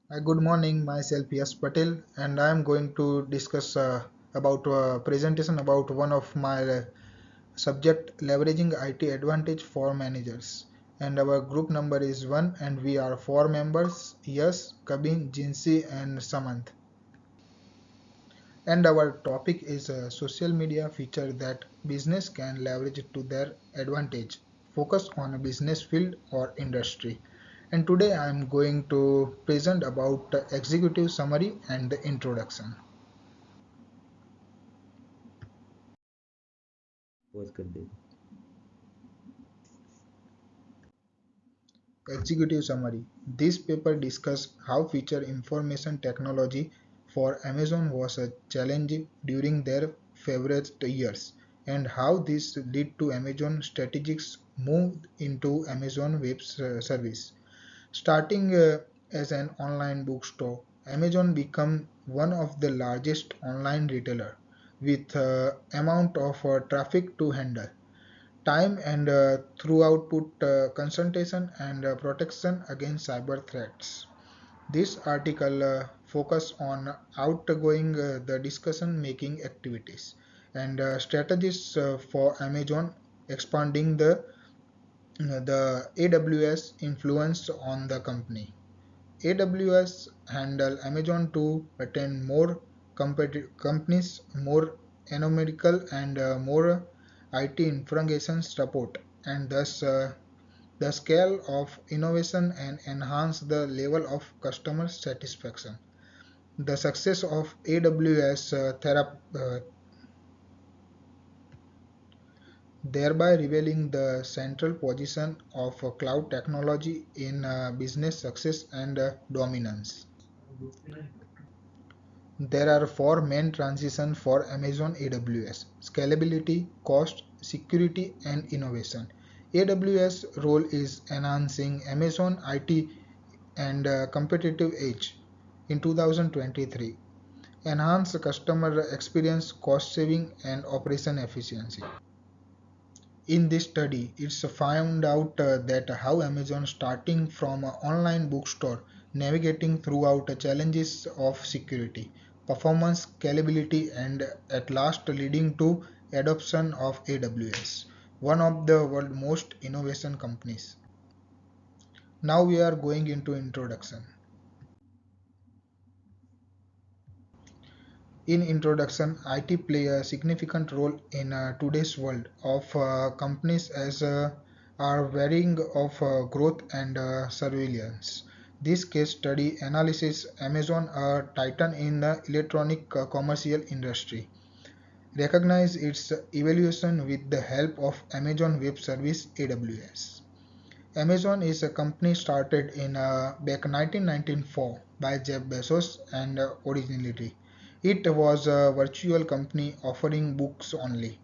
Good morning, myself Yash Patel, and I am going to discuss about presentation about one of my subject leveraging IT advantage for managers. And our group number is one, and we are four members: Yash, Kabin, Jinsi, and Samant. And our topic is a social media feature that business can leverage to their advantage. Focus on a business field or industry. And today I am going to present about the executive summary and the introduction. Was good. Executive summary. This paper discusses how feature information technology for Amazon was a challenge during their favorite years and how this led to Amazon strategics moved into Amazon Web Service. Starting as an online bookstore, Amazon became one of the largest online retailer with amount of traffic to handle time and through output consultation and protection against cyber threats. This article focus on outgoing the discussion making activities and strategies for Amazon expanding the AWS influence on the company. AWS handle Amazon to attain more companies, more numerical and more IT infrastructure support, and thus the scale of innovation and enhance the level of customer satisfaction. The success of AWS thereby revealing the central position of cloud technology in business success and dominance. There are four main transitions for Amazon AWS: scalability, cost, security, and innovation. AWS role is enhancing Amazon IT and competitive edge in 2023. Enhance customer experience, cost saving, and operation efficiency. In this study, it's found out that how Amazon, starting from an online bookstore, navigating throughout the challenges of security, performance, scalability, and at last leading to adoption of AWS, one of the world's most innovation companies. Now we are going into introduction. In introduction, IT play a significant role in today's world of companies as are varying of growth and surveillance. This case study analysis Amazon, a titan in the electronic commercial industry, recognize its evolution with the help of Amazon Web Service (AWS). Amazon is a company started in back 1994 by Jeff Bezos and originally it was a virtual company offering books only.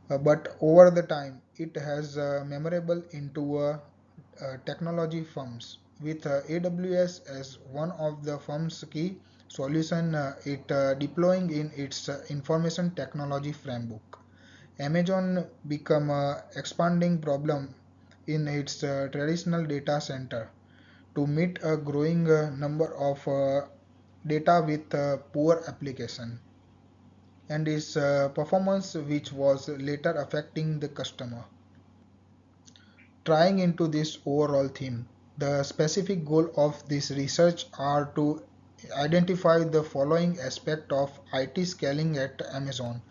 But over the time it has memorable into technology firms with AWS as one of the firm's key solution it deploying in its information technology framework. Amazon become a expanding problem in its traditional data center to meet a growing number of data with poor application and its performance which was later affecting the customer. Trying into this overall theme, the specific goal of this research are to identify the following aspect of IT scaling at Amazon.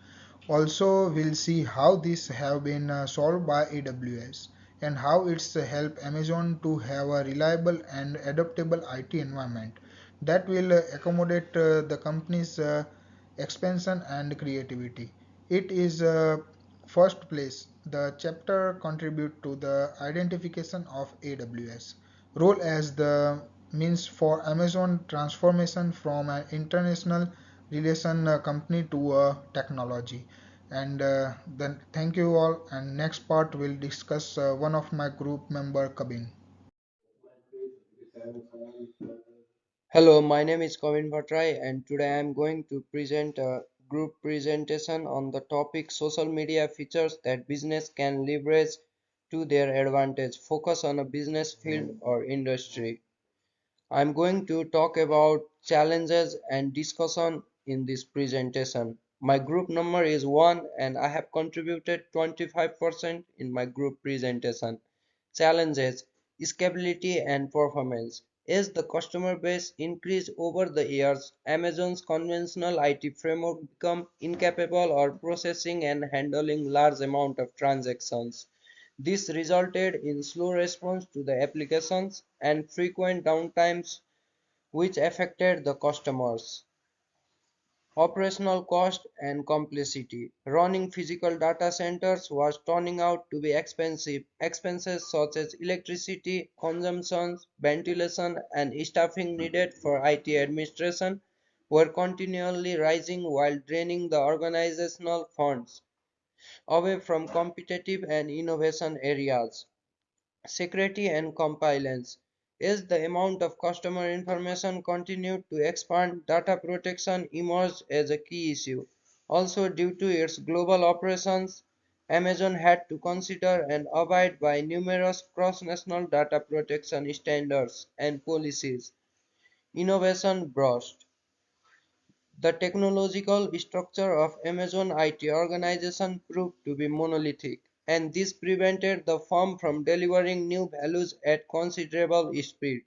Also, we'll see how these have been solved by AWS and how it's help Amazon to have a reliable and adaptable IT environment that will accommodate the company's expansion and creativity. It is first place. The chapter contribute to the identification of AWS role as the means for Amazon transformation from an international relation company to a technology. And then thank you all. And next part we'll discuss one of my group member Kabin. Hello, my name is Kavin Bhattrai and today I am going to present a group presentation on the topic social media features that business can leverage to their advantage. Focus on a business field or industry. I'm going to talk about challenges and discussion in this presentation. My group number is 1 and I have contributed 25% in my group presentation. Challenges, scalability and performance. As the customer base increased over the years, Amazon's conventional IT framework became incapable of processing and handling large amount of transactions. This resulted in slow response to the applications and frequent downtimes which affected the customers. Operational cost and complexity. Running physical data centers was turning out to be expensive. Expenses such as electricity, consumption, ventilation, and staffing needed for IT administration were continually rising while draining the organizational funds away from competitive and innovation areas. Security and compliance. As the amount of customer information continued to expand, data protection emerged as a key issue. Also, due to its global operations, Amazon had to consider and abide by numerous cross-national data protection standards and policies. Innovation burst. The technological structure of Amazon IT organization proved to be monolithic, and this prevented the firm from delivering new values at considerable speed.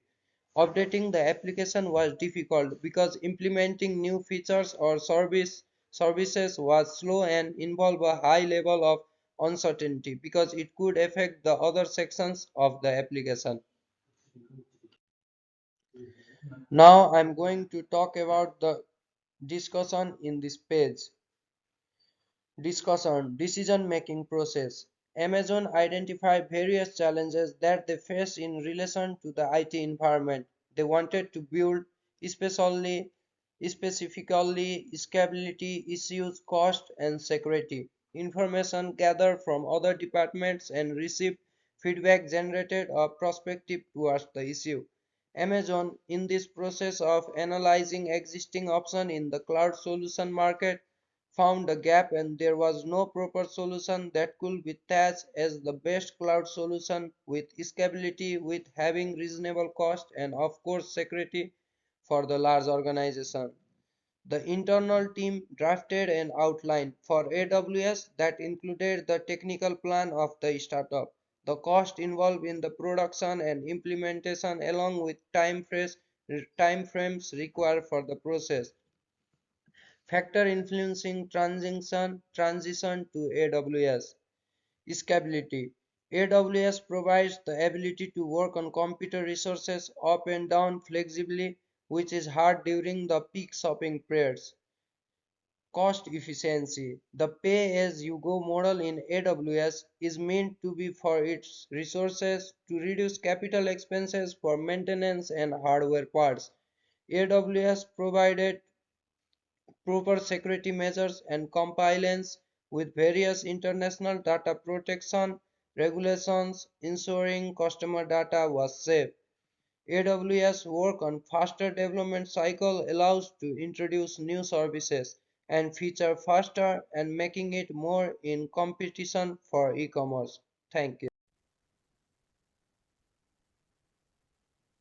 Updating the application was difficult because implementing new features or services was slow and involved a high level of uncertainty because it could affect the other sections of the application. Now I'm going to talk about the discussion in this page. Discussion decision making process. Amazon identified various challenges that they faced in relation to the IT environment they wanted to build, especially specifically scalability issues, cost, and security. Information gathered from other departments and received feedback generated a perspective towards the issue. Amazon, in this process of analyzing existing options in the cloud solution market, found a gap and there was no proper solution that could be tagged as the best cloud solution with scalability with having reasonable cost and of course security for the large organization. The internal team drafted an outline for AWS that included the technical plan of the startup, the cost involved in the production and implementation along with time frames required for the process. Factor influencing transition to AWS. Scalability. AWS provides the ability to work on computer resources up and down flexibly, which is hard during the peak shopping periods. Cost efficiency. The pay-as-you-go model in AWS is meant to be for its resources to reduce capital expenses for maintenance and hardware parts. AWS provided proper security measures and compliance with various international data protection regulations ensuring customer data was safe. AWS work on faster development cycle allows to introduce new services and feature faster and making it more in competition for e-commerce. Thank you.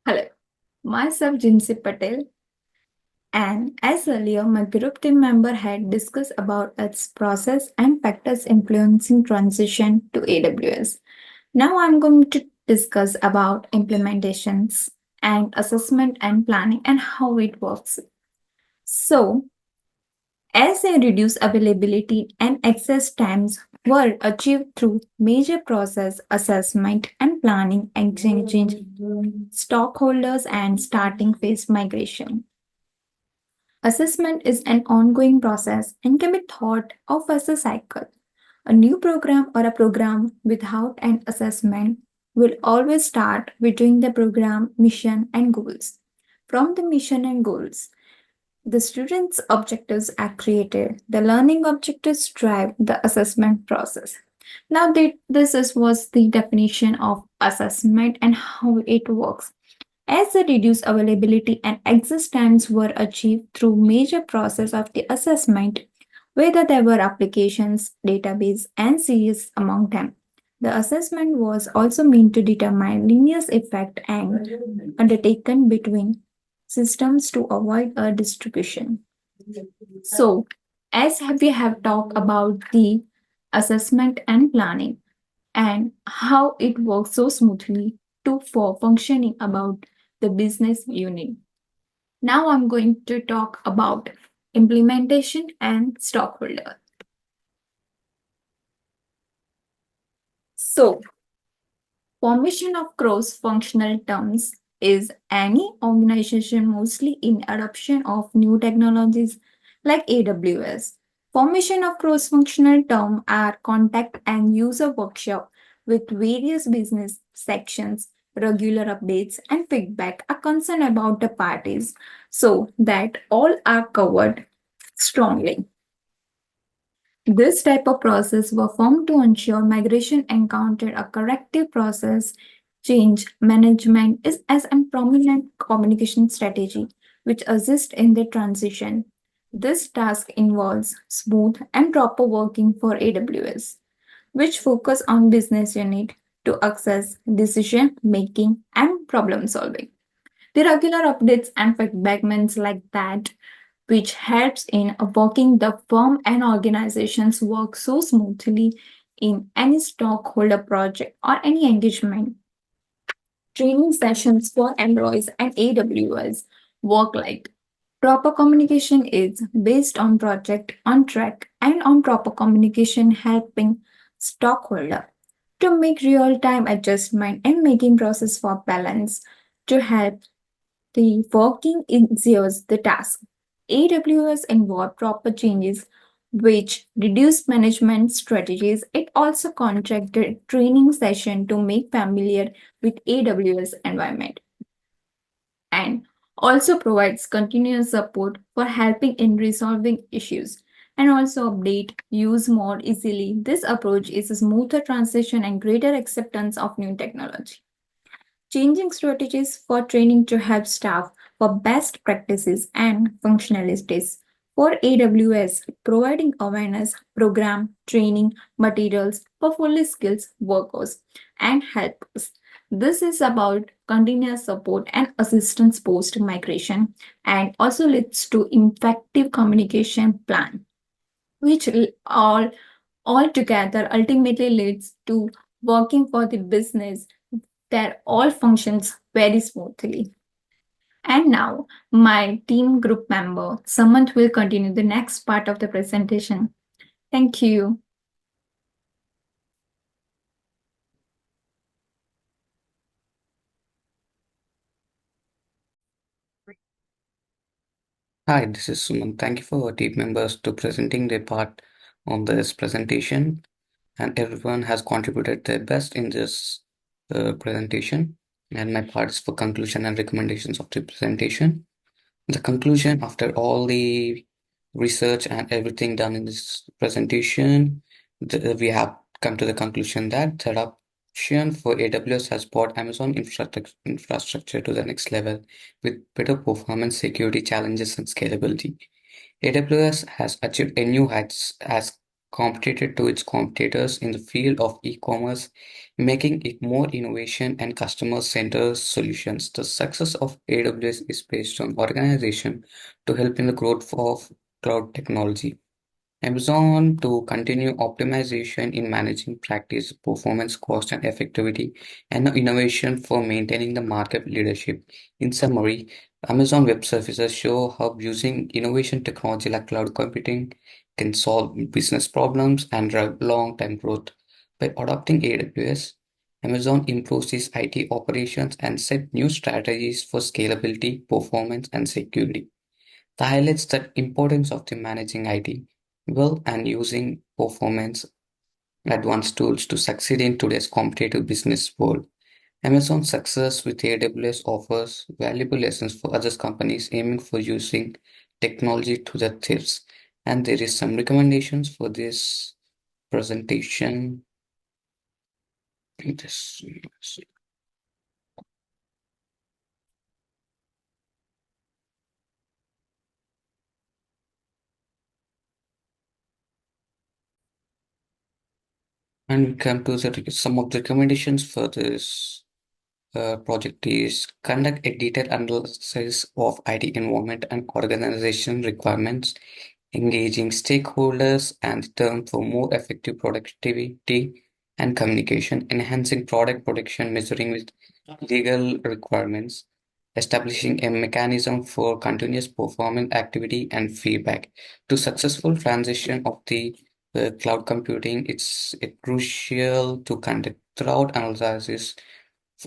Hello, myself Jinsi Patel, and as earlier, my group team member had discussed about its process and factors influencing transition to AWS. Now I'm going to discuss about implementations and assessment and planning and how it works. So, as a reduced availability and access times were achieved through major process assessment and planning, engaging stockholders and starting phase migration. Assessment is an ongoing process and can be thought of as a cycle. A new program or a program without an assessment will always start with doing the program mission and goals. From the mission and goals, the students' objectives are created. The learning objectives drive the assessment process. Now, was the definition of assessment and how it works. As the reduced availability and exist times were achieved through major process of the assessment, whether there were applications, database, and series among them. The assessment was also meant to determine linear effect and undertaken between systems to avoid a distribution. So, as we have talked about the assessment and planning and how it works so smoothly to for functioning about the business unit. Now I'm going to talk about implementation and stockholder. So, formation of cross-functional terms is any organization mostly in adoption of new technologies like AWS. Formation of cross-functional term are contact and user workshop with various business sections, regular updates and feedback are concerned about the parties so that all are covered strongly. This type of process were formed to ensure migration encountered a corrective process. Change management is as a prominent communication strategy which assists in the transition. This task involves smooth and proper working for AWS, which focus on business unit to access decision making and problem solving. The regular updates and feedback means like that which helps in working the firm and organizations work so smoothly in any stockholder project or any engagement. Training sessions for employees and AWS work like proper communication is based on project on track and on proper communication helping stockholder to make real-time adjustment and making process for balance to help the working easiers the task. AWS involved proper changes which reduced management strategies. It also contracted training session to make familiar with AWS environment and also provides continuous support for helping in resolving issues and also update use more easily. This approach is a smoother transition and greater acceptance of new technology. Changing strategies for training to help staff for best practices and functionalities. For AWS, providing awareness, program, training, materials for fully skilled workers and helpers. This is about continuous support and assistance post migration and also leads to effective communication plan, which all together ultimately leads to working for the business that all functions very smoothly. And now, my team group member, Samant, will continue the next part of the presentation. Thank you. Hi, this is Suman. Thank you for our team members to presenting their part on this presentation, and everyone has contributed their best in this presentation. And my part is for conclusion and recommendations of the presentation. The conclusion after all the research and everything done in this presentation, we have come to the conclusion that the adoption for AWS has brought Amazon infrastructure to the next level with better performance, security challenges, and scalability. AWS has achieved a new heights as competed to its competitors in the field of e-commerce, making it more innovation and customer-centered solutions. The success of AWS is based on organization to help in the growth of cloud technology. Amazon to continue optimization in managing practice, performance, cost, and effectivity, and innovation for maintaining the market leadership. In summary, Amazon Web Services show how using innovation technology like cloud computing can solve business problems and drive long-term growth. By adopting AWS, Amazon improves its IT operations and set new strategies for scalability, performance, and security. That highlights the importance of the managing IT well and using performance advanced tools to succeed in today's competitive business world. Amazon's success with AWS offers valuable lessons for other companies aiming for using technology to the tips. And there is some recommendations for this presentation. This, And we come to some of the recommendations for this project is conduct a detailed analysis of IT environment and organization requirements, engaging stakeholders and term for more effective productivity and communication, enhancing product protection, measuring with legal requirements, establishing a mechanism for continuous performance activity and feedback. To successful transition of the cloud computing, it's crucial to conduct thorough analysis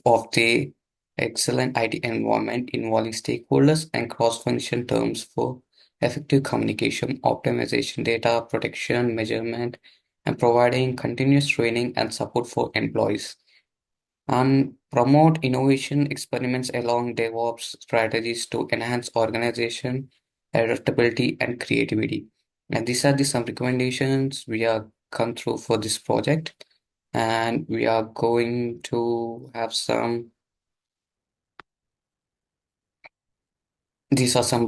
of the excellent IT environment involving stakeholders and cross-function terms for effective communication, optimization, data protection, measurement, and providing continuous training and support for employees. And promote innovation experiments along DevOps strategies to enhance organization adaptability and creativity. And these are the some recommendations we are come through for this project, and we are going to have some. These are some